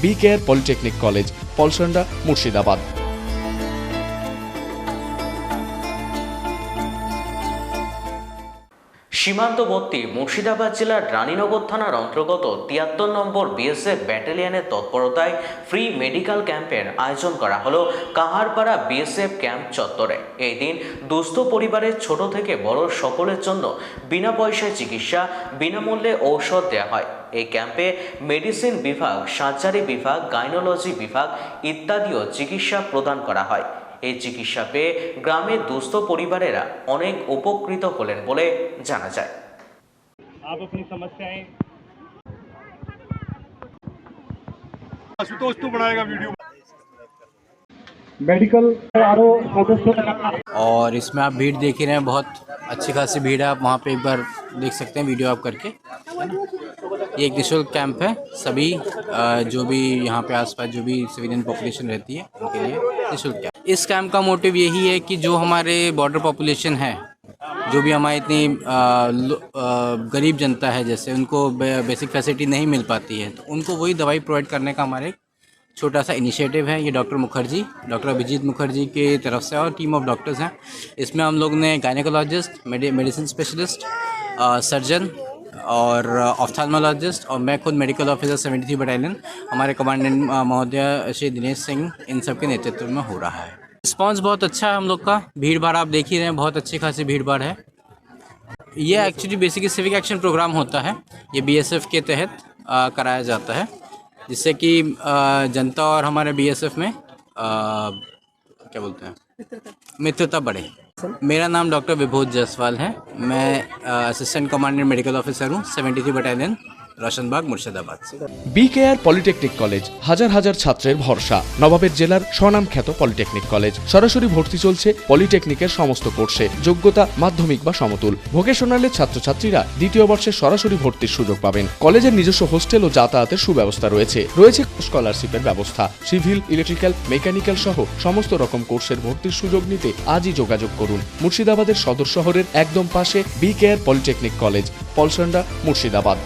B Care Polytechnic College, Palsanda, Murshidabad. সীমান্তবর্তী মুর্শিদাবাদ জেলার রানীনগর থানার অন্তর্গত ৭৩ নম্বর বিএসএফ ব্যাটালিয়নের তৎপরতায় ফ্রি মেডিকেল ক্যাম্পের আয়োজন করা হলো কাহারপাড়া বিএসএফ ক্যাম্প চত্বরে। এই দিন দুস্থ পরিবারের ছোট থেকে বড় সকলের জন্য বিনা পয়সায় চিকিৎসা, বিনামূল্যে ঔষধ দেওয়া হয়। এই ক্যাম্পে মেডিসিন বিভাগ, সার্জারি বিভাগ, গাইনোলজি বিভাগ ইত্যাদিও চিকিৎসা প্রদান করা হয়। এই চিকিৎসা পেয়ে গ্রামের দুস্থ পরিবারেরা অনেক উপকৃত হলেন বলে জানা যায়। मेडिकल और इसमें आप भीड़ देख ही रहे हैं, बहुत अच्छी खासी भीड़ है। आप वहाँ पे एक बार देख सकते हैं वीडियो आप करके, है ना। ये एक निःशुल्क कैंप है, सभी जो भी यहाँ पे आसपास जो भी सिविलियन पॉपुलेशन रहती है उनके लिए निःशुल्क कैंप। इस कैंप का मोटिव यही है कि जो हमारे बॉर्डर पॉपुलेशन है, जो भी हमारी इतनी गरीब जनता है, जैसे उनको बेसिक फैसिलिटी नहीं मिल पाती है, तो उनको वही दवाई प्रोवाइड करने का हमारे छोटा सा इनिशिएटिव है। ये डॉक्टर अभिजीत मुखर्जी की तरफ से और टीम ऑफ डॉक्टर्स हैं। इसमें हम लोग ने गायनेकोलॉजिस्ट, मेडिसिन स्पेशलिस्ट, सर्जन और ऑफ्थाल्मोलॉजिस्ट और मैं खुद मेडिकल ऑफिसर 73 बटालियन, हमारे कमांडेंट महोदय श्री दिनेश सिंह, इन सब के नेतृत्व में हो रहा है। रिस्पॉन्स बहुत अच्छा है हम लोग का। भीड़ भाड़ आप देख ही रहे हैं, बहुत अच्छी खासी भीड़ भाड़ है। ये actually basically civic action programme होता है, ये बीएसएफ के तहत कराया जाता है, जिससे कि जनता और हमारे बीएसएफ में क्या बोलते हैं, मित्रता बढ़े। मेरा नाम डॉक्टर विभूत जायसवाल है। मैं असिस्टेंट कमांडेंट मेडिकल ऑफिसर हूँ, 73 बटालियन, रोशनबाग, मुर्शिदाबाद से। বি কেয়ার পলিটেকনিক কলেজ হাজার হাজার ছাত্রের ভরসা। নবাবের জেলার স্বনামখ্যাত পলিটেকনিক কলেজ। সরাসরি ভর্তি চলছে পলিটেকনিকের সমস্ত কোর্সে। যোগ্যতা মাধ্যমিক বা সমতুল। ভোকেশনালের ছাত্রছাত্রীরা দ্বিতীয় বর্ষে সরাসরি ভর্তির সুযোগ পাবেন। কলেজের নিজস্ব হোস্টেল ও যাতায়াতের সুব্যবস্থা রয়েছে। রয়েছে স্কলারশিপের ব্যবস্থা। সিভিল, ইলেকট্রিক্যাল, মেকানিক্যাল সহ সমস্ত রকম কোর্সের ভর্তির সুযোগ নিতে আজই যোগাযোগ করুন। মুর্শিদাবাদের সদর শহরের একদম পাশে B Care Polytechnic College, Palsanda, Murshidabad.